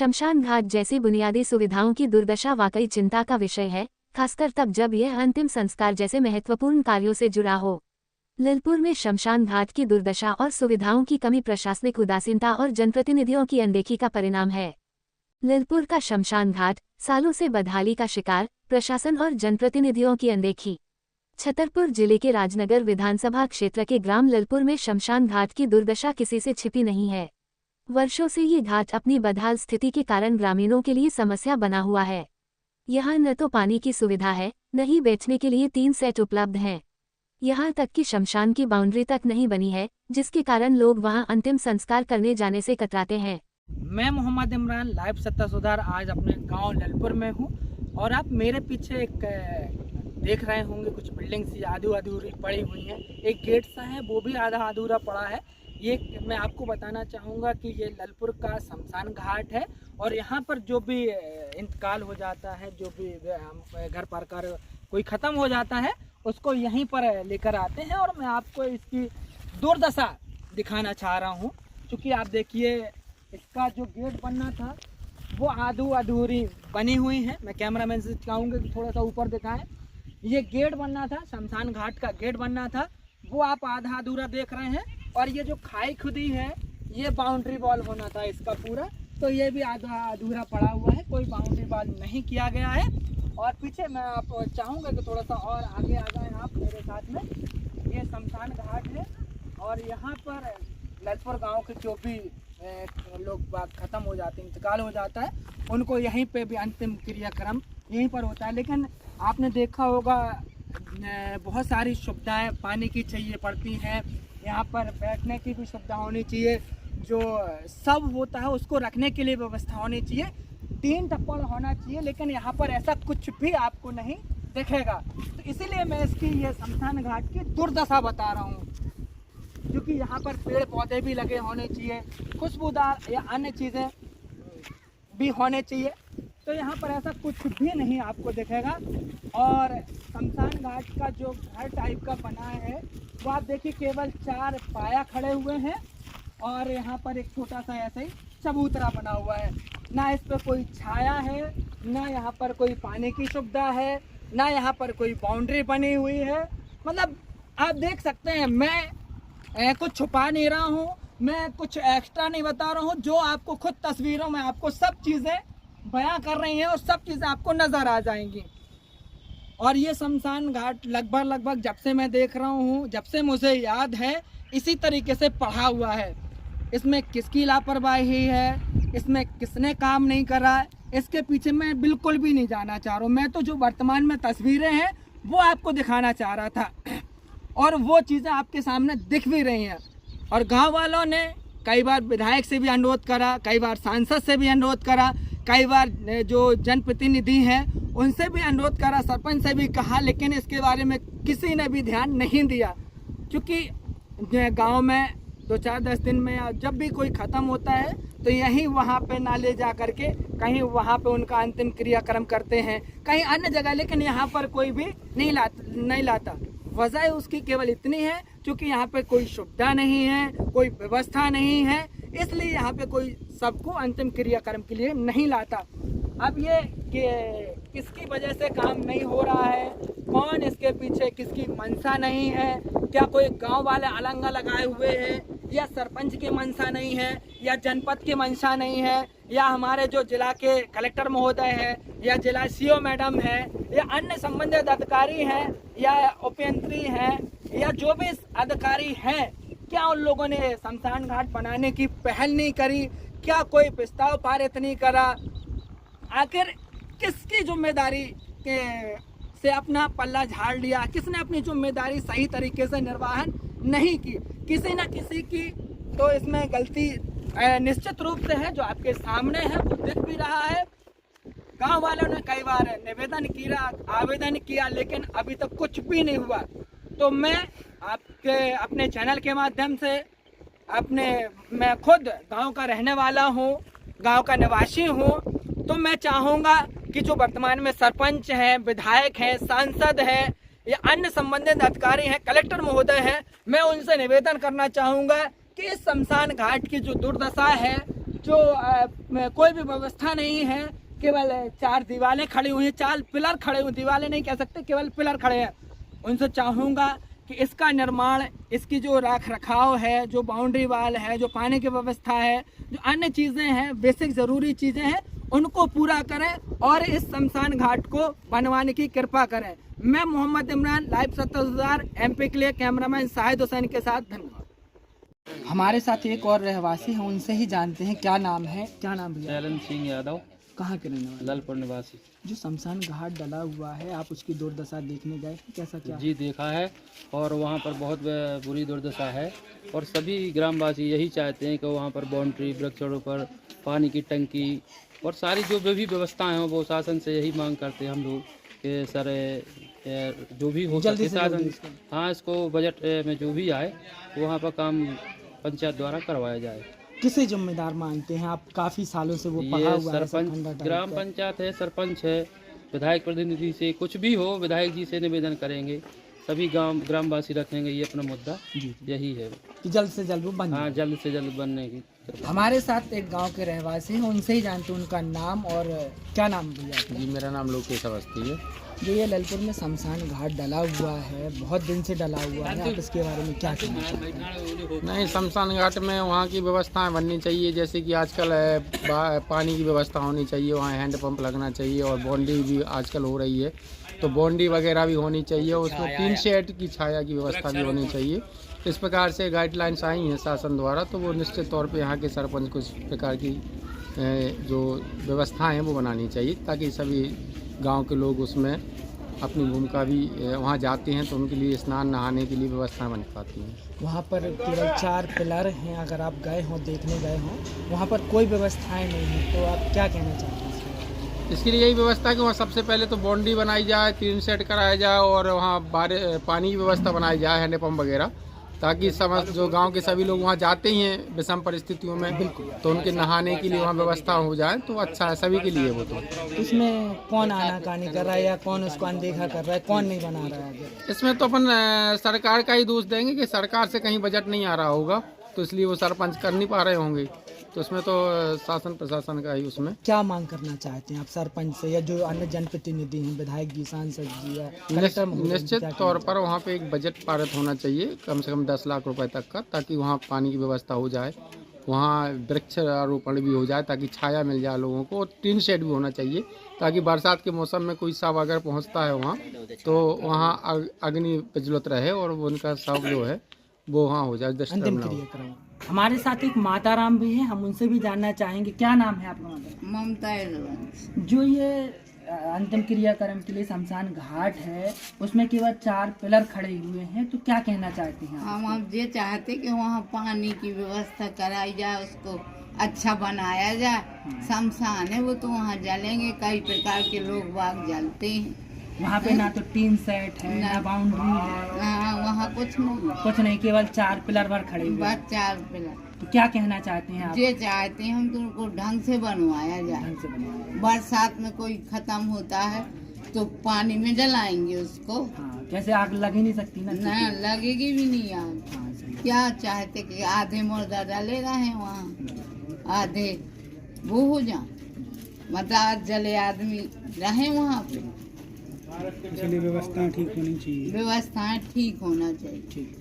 शमशान घाट जैसी बुनियादी सुविधाओं की दुर्दशा वाकई चिंता का विषय है, खासकर तब जब यह अंतिम संस्कार जैसे महत्वपूर्ण कार्यों से जुड़ा हो। ललितपुर में शमशान घाट की दुर्दशा और सुविधाओं की कमी प्रशासनिक उदासीनता और जनप्रतिनिधियों की अनदेखी का परिणाम है। ललितपुर का शमशान घाट सालों से बदहाली का शिकार, प्रशासन और जनप्रतिनिधियों की अनदेखी। छतरपुर जिले के राजनगर विधानसभा क्षेत्र के ग्राम ललितपुर में शमशान घाट की दुर्दशा किसी से छिपी नहीं है। वर्षों से ये घाट अपनी बदहाल स्थिति के कारण ग्रामीणों के लिए समस्या बना हुआ है। यहाँ न तो पानी की सुविधा है, न ही बैठने के लिए 3 सेट उपलब्ध हैं। यहाँ तक कि शमशान की बाउंड्री तक नहीं बनी है, जिसके कारण लोग वहाँ अंतिम संस्कार करने जाने से कतराते हैं। मैं मोहम्मद इमरान लाइव सत्ता सुधार आज अपने गांव ललितपुर में हूँ और आप मेरे पीछे एक देख रहे होंगे कुछ बिल्डिंग्स आधी अधूरी पड़ी हुई हैं। एक गेट सा है वो भी आधा अधूरा पड़ा है। ये मैं आपको बताना चाहूँगा कि ये ललितपुर का शमशान घाट है और यहाँ पर जो भी इंतकाल हो जाता है, जो भी घर पर कर कोई ख़त्म हो जाता है, उसको यहीं पर लेकर आते हैं। और मैं आपको इसकी दुर्दशा दिखाना चाह रहा हूँ, क्योंकि आप देखिए इसका जो गेट बनना था वो अधूरी बनी हुई है। मैं कैमरामैन से चाहूँगा कि थोड़ा सा ऊपर दिखाएं। ये गेट बनना था, शमशान घाट का गेट बनना था, वो आप आधा अधूरा देख रहे हैं। और ये जो खाई खुदी है, ये बाउंड्री वॉल होना था इसका पूरा, तो ये भी आधा अधूरा पड़ा हुआ है, कोई बाउंड्री वॉल नहीं किया गया है। और पीछे मैं आप चाहूँगा कि थोड़ा सा और आगे आ जाएं आप मेरे साथ में। ये शमशान घाट है और यहाँ पर ललितपुर गाँव के जो भी लोग ख़त्म हो जाते हैं, इंतकाल हो जाता है, उनको यहीं पे भी अंतिम क्रियाक्रम यहीं पर होता है। लेकिन आपने देखा होगा बहुत सारी सुविधाएं पानी की चाहिए पड़ती हैं, यहाँ पर बैठने की भी सुविधा होनी चाहिए, जो सब होता है उसको रखने के लिए व्यवस्था होनी चाहिए, 3 टप्पड़ होना चाहिए। लेकिन यहाँ पर ऐसा कुछ भी आपको नहीं दिखेगा। तो इसीलिए मैं इसकी ये शमशान घाट की दुर्दशा बता रहा हूँ, क्योंकि यहाँ पर पेड़ पौधे भी लगे होने चाहिए, खुशबूदार या अन्य चीज़ें भी होने चाहिए। तो यहाँ पर ऐसा कुछ भी नहीं आपको दिखेगा। और शमशान घाट का जो घर टाइप का बना है वो आप देखिए केवल 4 पाया खड़े हुए हैं और यहाँ पर एक छोटा सा ऐसा ही चबूतरा बना हुआ है। ना इस पर कोई छाया है, ना यहाँ पर कोई पानी की सुविधा है, ना यहाँ पर कोई बाउंड्री बनी हुई है। मतलब आप देख सकते हैं, मैं कुछ छुपा नहीं रहा हूँ, मैं कुछ एक्स्ट्रा नहीं बता रहा हूँ। जो आपको खुद तस्वीरों में आपको सब चीज़ें बयां कर रही हैं और सब चीज़ें आपको नज़र आ जाएंगी। और ये शमशान घाट लगभग जब से मैं देख रहा हूँ, जब से मुझे याद है, इसी तरीके से पड़ा हुआ है। इसमें किसकी लापरवाही है, इसमें किसने काम नहीं करा है, इसके पीछे मैं बिल्कुल भी नहीं जाना चाह रहा हूँ। मैं तो जो वर्तमान में तस्वीरें हैं वो आपको दिखाना चाह रहा था और वो चीज़ें आपके सामने दिख भी रही हैं। और गाँव वालों ने कई बार विधायक से भी अनुरोध करा, कई बार सांसद से भी अनुरोध करा, कई बार जो जनप्रतिनिधि हैं उनसे भी अनुरोध करा, सरपंच से भी कहा, लेकिन इसके बारे में किसी ने भी ध्यान नहीं दिया। क्योंकि गांव में 2-4-10 दिन में जब भी कोई ख़त्म होता है तो यहीं वहाँ पे ना ले जा करके कहीं वहाँ पे उनका अंतिम क्रियाक्रम करते हैं, कहीं अन्य जगह, लेकिन यहाँ पर कोई भी नहीं लाता। वजह उसकी केवल इतनी है क्योंकि यहाँ पे कोई सुविधा नहीं है, कोई व्यवस्था नहीं है, इसलिए यहाँ पे कोई सबको अंतिम क्रियाक्रम के लिए नहीं लाता। अब ये किसकी वजह से काम नहीं हो रहा है, कौन इसके पीछे, किसकी मंशा नहीं है, क्या कोई गांव वाले अलंगा लगाए हुए हैं, या सरपंच की मंशा नहीं है, या जनपद की मंशा नहीं है, या हमारे जो जिला के कलेक्टर महोदय है, या जिला सीओ मैडम है, या अन्य संबंधित अधिकारी हैं, या उपयंत्री हैं, या जो भी अधिकारी हैं, क्या उन लोगों ने शमशान घाट बनाने की पहल नहीं करी? क्या कोई प्रस्ताव पारित नहीं करा? आखिर किसकी जिम्मेदारी से अपना पल्ला झाड़ लिया? किसने अपनी जिम्मेदारी सही तरीके से निर्वहन नहीं की? किसी न किसी की तो इसमें गलती निश्चित रूप से है, जो आपके सामने है वो दिख भी रहा है। गांव वालों ने कई बार निवेदन किया, आवेदन किया, लेकिन अभी तक कुछ भी नहीं हुआ। तो मैं अपने चैनल के माध्यम से मैं खुद गांव का रहने वाला हूं, गांव का निवासी हूं, तो मैं चाहूँगा कि जो वर्तमान में सरपंच हैं, विधायक हैं, सांसद हैं या अन्य संबंधित अधिकारी हैं, कलेक्टर महोदय हैं, मैं उनसे निवेदन करना चाहूँगा कि इस शमशान घाट की जो दुर्दशा है जो कोई भी व्यवस्था नहीं है, केवल 4 दीवारें खड़ी हुई हैं, 4 पिलर खड़े हुए, दीवारें नहीं कह सकते, केवल पिलर खड़े हैं। उनसे चाहूँगा कि इसका निर्माण, इसकी जो रख रखाव है, जो बाउंड्री वाल है, जो पानी की व्यवस्था है, जो अन्य चीज़ें हैं, बेसिक ज़रूरी चीज़ें हैं, उनको पूरा करें और इस शमशान घाट को बनवाने की कृपा करें। मैं मोहम्मद इमरान, लाइव 70 सुधार MP के लिए कैमरामैन शाहिद हुसैन के साथ। धन्यवाद। हमारे साथ एक और रहवासी हैं, उनसे ही जानते हैं क्या नाम है। क्या नाम भैया? शैलन सिंह यादव, कहाँ के रहने वाले? ललपुर निवासी। जो शमशान घाट डला हुआ है, आप उसकी दुर्दशा देखने गए, कैसा क्या? जी देखा है, और वहाँ पर बहुत बुरी दुर्दशा है, और सभी ग्रामवासी यही चाहते हैं कि वहाँ पर बाउंड्री, वृक्षारोपण, पानी की टंकी और सारी जो भी व्यवस्थाएं हैं वो शासन से यही मांग करते हैं हम लोग कि सर जो भी हो जल्दी सके से जल्दी शासन, हाँ, इसको बजट में जो भी आए वहाँ पर काम पंचायत द्वारा करवाया जाए। किसे जिम्मेदार मानते हैं आप? काफी सालों से वो पढ़ा ये हुआ है, सरपंच, खंडा टाइप ग्राम का। पंचायत है, सरपंच है, विधायक प्रतिनिधि से कुछ भी हो, विधायक जी से निवेदन करेंगे, सभी ग्रामवासी रखेंगे ये अपना मुद्दा। जी। यही है कि जल्द से जल्द वो बन हाँ, जाए। जल्द से जल्द बनने की। हमारे साथ एक गांव के रहवासी हैं, उनसे ही जानते हैं उनका नाम। और क्या नाम भैया आपका? जी, मेरा नाम लोकेश अवस्थी है। जो ये ललपुर में शमशान घाट डला हुआ है, बहुत दिन से डला हुआ है, आप इसके बारे में क्या कहना चाहते हैं? नहीं, शमशान घाट में वहाँ की व्यवस्थाएं बननी चाहिए, जैसे कि आजकल पानी की व्यवस्था होनी चाहिए, वहाँ हैंडपंप लगना चाहिए, और बाउंड्री भी आजकल हो रही है तो बाउंड्री वगैरह भी होनी चाहिए, उसमें 3 शेड की छाया की व्यवस्था भी होनी चाहिए। इस प्रकार से गाइडलाइंस आई हैं शासन द्वारा, तो वो निश्चित तौर पे यहाँ के सरपंच को इस प्रकार की जो व्यवस्थाएं हैं वो बनानी चाहिए, ताकि सभी गांव के लोग उसमें अपनी भूमिका भी वहाँ जाते हैं तो उनके लिए स्नान नहाने के लिए व्यवस्थाएं बन पाती हैं। वहाँ पर केवल 4 पिलर हैं, अगर आप गए हों, देखने गए हों, वहाँ पर कोई व्यवस्थाएं नहीं है, तो आप क्या कहना चाहते हैं? इसके लिए यही व्यवस्था कि वहाँ सबसे पहले तो बाउंड्री बनाई जाए, 3 सेट कराया जाए, और वहाँ पानी की व्यवस्था बनाई जाए, हैंडपम्प वगैरह, ताकि समझ जो गांव के सभी लोग वहाँ जाते ही हैं विषम परिस्थितियों में, तो उनके नहाने के लिए वहाँ व्यवस्था हो जाए तो अच्छा है सभी के लिए। वो तो इसमें कौन आनाकानी कर रहा है या कौन उसको अनदेखा कर रहा है, कौन नहीं बना रहा है? इसमें तो अपन सरकार का ही दोष देंगे कि सरकार से कहीं बजट नहीं आ रहा होगा, तो इसलिए वो सरपंच कर नहीं पा रहे होंगे, तो उसमें तो शासन प्रशासन का ही उसमें। क्या मांग करना चाहते हैं आप सरपंच से, या जो अन्य जनप्रतिनिधि हैं, विधायक जी, सांसद जी या कलेक्टर महोदय, निश्चित तौर पर वहाँ पे एक बजट पारित होना चाहिए कम से कम 10 लाख रुपए तक का, ताकि वहाँ पानी की व्यवस्था हो जाए, वहाँ वृक्षारोपण भी हो जाए ताकि छाया मिल जाए लोगों को, और 3 शेड भी होना चाहिए ताकि बरसात के मौसम में कोई शव अगर पहुँचता है वहाँ तो वहाँ अग्नि प्रज्वलित रहे और उनका शव जो है वो वहाँ हो जाए, अंतिम क्रिया कराओ। हमारे साथ एक माता राम भी हैं, हम उनसे भी जानना चाहेंगे। क्या नाम है आपका? ममता। जो ये अंतिम क्रियाक्रम के लिए शमशान घाट है, उसमें केवल 4 पिलर खड़े हुए हैं, तो क्या कहना चाहते हैं? हम अब ये चाहते कि वहाँ पानी की व्यवस्था कराई जाए, उसको अच्छा बनाया जाए। शमशान है वो, तो वहाँ जलेंगे, कई प्रकार के लोग बाग जलते हैं। वहाँ पे ना तो 3 सेट है, ना बाउंड्री है, हाँ, वहाँ कुछ नहीं, केवल 4 पिलर भर खड़े हुए हैं। बस 4 पिलर। तो क्या कहना चाहते हैं आप? ये चाहते हैं हम तो उनको ढंग से बनवाया जाए। ढंग से बनवाया। बरसात में कोई खत्म होता है तो पानी में जलाएंगे उसको। हाँ, जैसे आग लग ही नहीं सकती ना। ना लगेगी भी नहीं आग। हाँ, सही। क्या चाहते कि आधे मुर्दा डाले रहे वहाँ, आधे वो हो जाए, मतलब जले आदमी रहे वहाँ पे। इसलिए व्यवस्था ठीक होनी चाहिए। व्यवस्थाएं ठीक होना चाहिए। ठीक।